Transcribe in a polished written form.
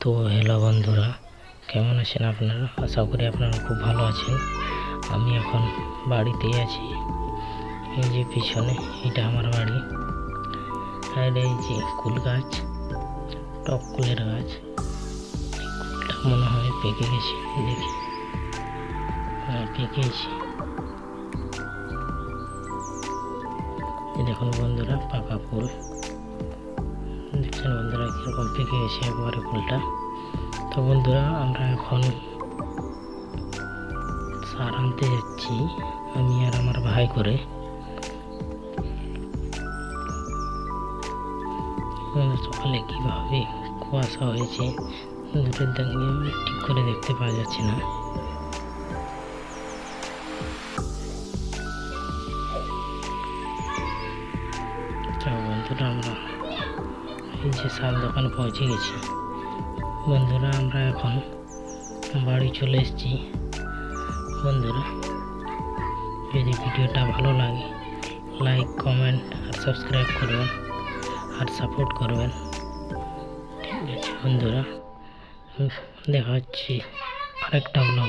তো হ্যালো বন্ধুরা, কেমন আছেন আপনারা? আশা করি আপনারা খুব ভালো আছেন। আমি এখন বাড়িতেই আছি। এই যে পিছনে এটা আমার বাড়ি, আর এই যে কুল গাছ, টক কুলের গাছ। কুলটা মনে হয় পেকে গেছে, দেখি। হ্যাঁ, পেকেছে। দেখুন বন্ধুরা, পাকা কুল দেখছেন বন্ধুরা, কিরকম পেকে গেছে একবারে কুলটা। তো বন্ধুরা, আমরা এখন সার আনতে যাচ্ছি, আমি আর আমার ভাই করে। সকালে কিভাবে কুয়াশা হয়েছে দূরের দিকে ঠিক করে দেখতে পাওয়া যাচ্ছে না। তো বন্ধুরা, আমরা এই যে সার দোকানে পৌঁছে গেছি। বন্ধুরা, আমরা এখন বাড়ি চলে এসেছি। বন্ধুরা, যদি ভিডিওটা ভালো লাগে, লাইক, কমেন্ট আর সাবস্ক্রাইব করবেন আর সাপোর্ট করবেন। ঠিক আছে বন্ধুরা, দেখা হচ্ছে আরেকটা ব্লগ।